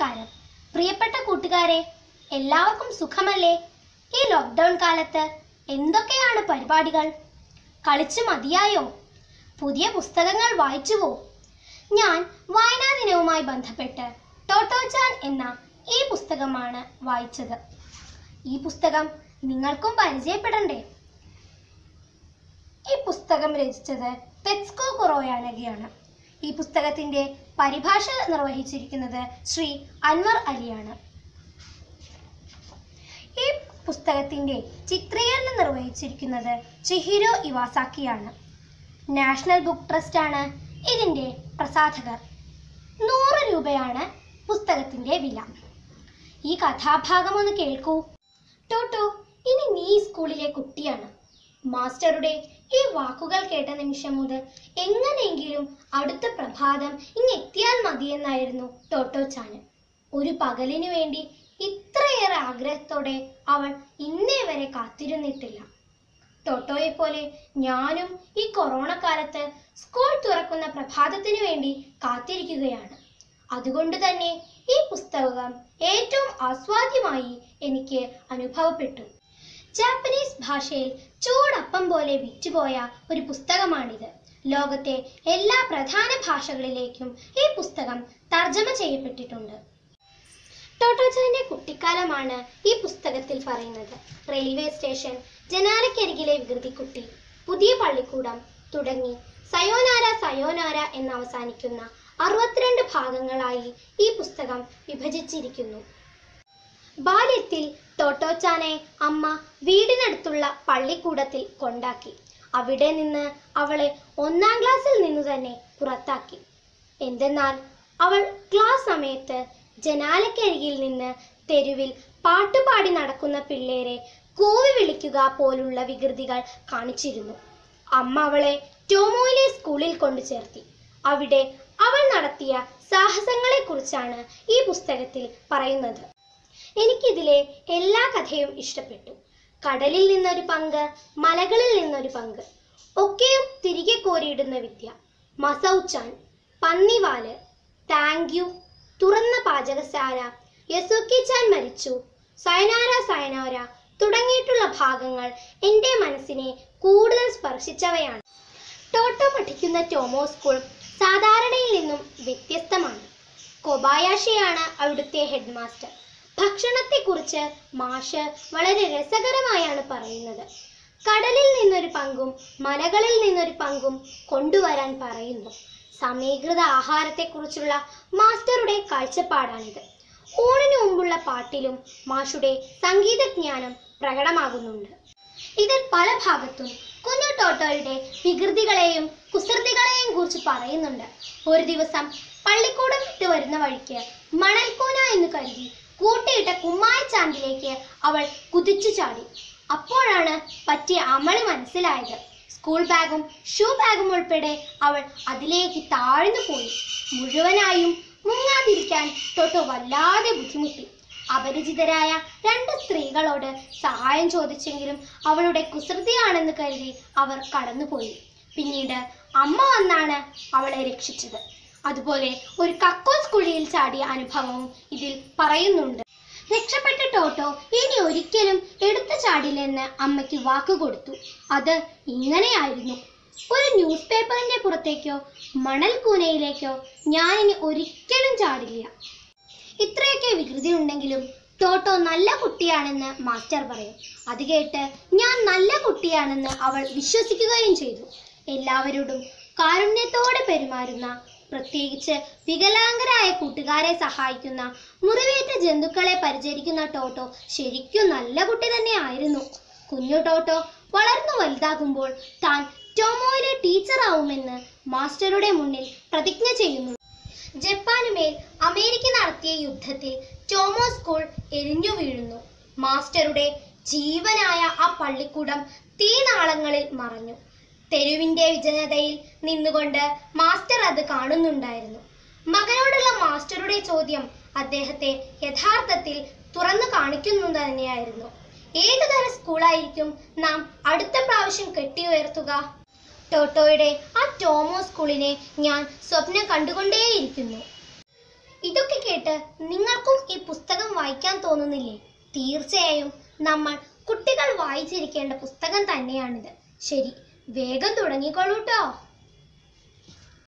നമസ്കാരം പ്രിയപ്പെട്ട കൂട്ടുകാരെ, എല്ലാവർക്കും സുഖമല്ലേ? ഈ ലോക്ക്ഡൗൺ കാലത്ത് എന്തൊക്കെയാണ് പരിപാടികൾ? കളിച്ചു മതിയായോ? പുതിയ പുസ്തകങ്ങൾ വായിച്ചുവോ? ഞാൻ വായനാ ദിനവുമായി ബന്ധപ്പെട്ട് ടോട്ടോച്ചാൻ എന്ന ഈ പുസ്തകമാണ് വായിച്ചത്. ഈ പുസ്തകം നിങ്ങൾക്കും പരിചയപ്പെടണ്ടേ? ഈ പുസ്തകം രചിച്ചത് തെറ്റ്സ്കോ കുറോയാനഗിയാണ്. ഈ പുസ്തകത്തിന്റെ പരിഭാഷ നിർവഹിച്ചിരിക്കുന്നത് ശ്രീ അൻവർ അലിയാണ്. ഈ പുസ്തകത്തിന്റെ ചിത്രീകരണം നിർവഹിച്ചിരിക്കുന്നത് ചിഹിരോ ഇവാസാക്കിയാണ്. നാഷണൽ ബുക്ക് ട്രസ്റ്റ് ആണ് ഇതിന്റെ പ്രസാധകർ. 100 രൂപയാണ് പുസ്തകത്തിന്റെ വില. ഈ കഥാഭാഗം ഒന്ന് കേൾക്കൂ. ടോട്ടോ, ഇനി നീ സ്കൂളിലെ കുട്ടിയാണ്. മാസ്റ്ററുടെ ഈ വാക്കുകൾ കേട്ട നിമിഷം മുതൽ എങ്ങനെയെങ്കിലും അടുത്ത പ്രഭാതം ഇങ്ങെത്തിയാൽ മതിയെന്നായിരുന്നു ടോട്ടോച്ചാന്. ഒരു പകലിനു വേണ്ടി ഇത്രയേറെ ആഗ്രഹത്തോടെ അവൾ ഇന്നേ വരെ കാത്തിരുന്നിട്ടില്ല. ടോട്ടോയെ പോലെ ഞാനും ഈ കൊറോണ കാലത്ത് സ്കൂൾ തുറക്കുന്ന പ്രഭാതത്തിനു വേണ്ടി കാത്തിരിക്കുകയാണ്. അതുകൊണ്ട് തന്നെ ഈ പുസ്തകം ഏറ്റവും ആസ്വാദ്യമായി എനിക്ക് അനുഭവപ്പെട്ടു. ജാപ്പനീസ് ഭാഷയിൽ ചൂടപ്പം പോലെ വിറ്റുപോയ ഒരു പുസ്തകമാണിത്. ലോകത്തെ എല്ലാ പ്രധാന ഭാഷകളിലേക്കും ഈ പുസ്തകം തർജ്ജമ ചെയ്യപ്പെട്ടിട്ടുണ്ട്. ടോട്ടോച്ചാന്റെ കുട്ടിക്കാലമാണ് ഈ പുസ്തകത്തിൽ പറയുന്നത്. റെയിൽവേ സ്റ്റേഷൻ, ജനാലക്കരികിലെ വികൃതിക്കുട്ടി, പുതിയ പള്ളിക്കൂടം തുടങ്ങി സയോനാര സയോനാര എന്നവസാനിക്കുന്ന 62 ഭാഗങ്ങളായി ഈ പുസ്തകം വിഭജിച്ചിരിക്കുന്നു. ബാല്യത്തിൽ ടോട്ടോച്ചാനെ അമ്മ വീടിനടുത്തുള്ള പള്ളിക്കൂടത്തിൽ കൊണ്ടാക്കി. അവിടെ നിന്ന് അവളെ 1ാം ക്ലാസ്സിൽ നിന്നു തന്നെ പുറത്താക്കി. എന്തെന്നാൽ അവൾ ക്ലാസ് സമയത്ത് ജനാലക്കരികിൽ നിന്ന് തെരുവിൽ പാട്ടുപാടി നടക്കുന്ന പിള്ളേരെ കൂവി വിളിക്കുക പോലുള്ള വികൃതികൾ കാണിച്ചിരുന്നു. അമ്മ അവളെ ടോമോയിലെ സ്കൂളിൽ കൊണ്ടു ചേർത്തി. അവിടെ അവൾ നടത്തിയ സാഹസങ്ങളെ കുറിച്ചാണ് ഈ പുസ്തകത്തിൽ പറയുന്നത്. എനിക്കിതിലെ എല്ലാ കഥയും ഇഷ്ടപ്പെട്ടു. കടലിൽ നിന്നൊരു പങ്ക്, മലകളിൽ നിന്നൊരു പങ്ക്, ഒക്കെയും തിരികെ കോരിയിടുന്ന വിദ്യ, മസൗച്ചാൻ, പന്നിവാല്, താങ്ക് യു, തുറന്ന പാചകശാല, യസുക്കി-ചാൻ മരിച്ചു, സയനാര സയനാര തുടങ്ങിയിട്ടുള്ള ഭാഗങ്ങൾ എൻ്റെ മനസ്സിനെ കൂടുതൽ സ്പർശിച്ചവയാണ്. ടോട്ടോ പഠിക്കുന്ന ടോമോ സ്കൂൾ സാധാരണയിൽ നിന്നും വ്യത്യസ്തമാണ്. കൊബായാഷിയാണ് അവിടുത്തെ ഹെഡ് മാസ്റ്റർ. ഭക്ഷണത്തെക്കുറിച്ച് മാഷ് വളരെ രസകരമായാണ് പറയുന്നത്. കടലിൽ നിന്നൊരു പങ്കും മലകളിൽ നിന്നൊരു പങ്കും കൊണ്ടുവരാൻ പറയുന്നു. സമീകൃത ആഹാരത്തെക്കുറിച്ചുള്ള മാസ്റ്ററുടെ കാഴ്ചപ്പാടാണിത്. ഊണിനു മുമ്പുള്ള പാട്ടിലും മാഷുടെ സംഗീതജ്ഞാനം പ്രകടമാകുന്നുണ്ട്. ഇതിൽ പല ഭാഗത്തും കുഞ്ഞു ടോട്ടോയുടെ വികൃതികളെയും കുസൃതികളെയും കുറിച്ച് പറയുന്നുണ്ട്. ഒരു ദിവസം പള്ളിക്കൂടം വിട്ട് വരുന്ന വഴിക്ക് മണൽക്കൂന എന്ന് കരുതി കൂട്ടിയിട്ട കുമ്മായച്ചാണ്ടിലേക്ക് അവൾ കുതിച്ചു ചാടി. അപ്പോഴാണ് പറ്റിയ അമളി മനസ്സിലായത്. സ്കൂൾ ബാഗും ഷൂ ബാഗും ഉൾപ്പെടെ അവൾ അതിലേക്ക് താഴ്ന്നു പോയി. മുഴുവനായും മുങ്ങാതിരിക്കാൻ ടോട്ടോ വല്ലാതെ ബുദ്ധിമുട്ടി. അപരിചിതരായ 2 സ്ത്രീകളോട് സഹായം ചോദിച്ചെങ്കിലും അവളുടെ കുസൃതിയാണെന്ന് കരുതി അവർ കടന്നുപോയി. പിന്നീട് അമ്മ വന്നാണ് അവളെ രക്ഷിച്ചത്. അതുപോലെ ഒരു കക്കോസ് കുഴിയിൽ ചാടിയ അനുഭവവും ഇതിൽ പറയുന്നുണ്ട്. രക്ഷപ്പെട്ട ടോട്ടോ ഇനി ഒരിക്കലും എടുത്തു ചാടില്ലെന്ന് അമ്മയ്ക്ക് വാക്കുകൊടുത്തു. അത് ഇങ്ങനെയായിരുന്നു: ഒരു ന്യൂസ് പേപ്പറിന്റെ പുറത്തേക്കോ മണൽക്കൂനയിലേക്കോ ഞാനിനി ഒരിക്കലും ചാടില്ല. ഇത്രയൊക്കെ വികൃതി ഉണ്ടെങ്കിലും ടോട്ടോ നല്ല കുട്ടിയാണെന്ന് മാസ്റ്റർ പറയും. അത് കേട്ട് ഞാൻ നല്ല കുട്ടിയാണെന്ന് അവൾ വിശ്വസിക്കുകയും ചെയ്തു. എല്ലാവരോടും കാരുണ്യത്തോടെ പെരുമാറുന്ന, പ്രത്യേകിച്ച് വികലാംഗരായ കൂട്ടുകാരെ സഹായിക്കുന്ന, മുറിവേറ്റ ജന്തുക്കളെ പരിചരിക്കുന്ന ടോട്ടോ ശരിക്കും നല്ല കുട്ടി തന്നെ ആയിരുന്നു. കുഞ്ഞു ടോട്ടോ വളർന്നു വലുതാകുമ്പോൾ താൻ ടോമോയിലെ ടീച്ചറാവുമെന്ന് മാസ്റ്ററുടെ മുന്നിൽ പ്രതിജ്ഞ ചെയ്യുന്നു. ജപ്പാനുമേൽ അമേരിക്ക നടത്തിയ യുദ്ധത്തിൽ ടോമോ സ്കൂൾ എരിഞ്ഞു വീഴുന്നു. മാസ്റ്ററുടെ ജീവനായ ആ പള്ളിക്കൂടം തീനാളങ്ങളിൽ മറഞ്ഞു. തെരുവിന്റെ വിജനതയിൽ നിന്നുകൊണ്ട് മാസ്റ്റർ അത് കാണുന്നുണ്ടായിരുന്നു. മകനോടുള്ള മാസ്റ്ററുടെ ചോദ്യം അദ്ദേഹത്തെ യഥാർത്ഥത്തിൽ തുറന്നു കാണിക്കുന്നു തന്നെയായിരുന്നു. ഏതുതരം സ്കൂളായിരിക്കും നാം അടുത്ത പ്രാവശ്യം കെട്ടിയുയർത്തുക? ടോട്ടോയുടെ ആ ടോമോ സ്കൂളിനെ ഞാൻ സ്വപ്നം കണ്ടുകൊണ്ടേയിരിക്കുന്നു. ഇതൊക്കെ കേട്ട് നിങ്ങൾക്കും ഈ പുസ്തകം വായിക്കാൻ തോന്നുന്നില്ലേ? തീർച്ചയായും നമ്മൾ കുട്ടികൾ വായിച്ചിരിക്കേണ്ട പുസ്തകം തന്നെയാണിത്. ശരി, വേഗം തുടങ്ങിക്കോളൂട്ടോ.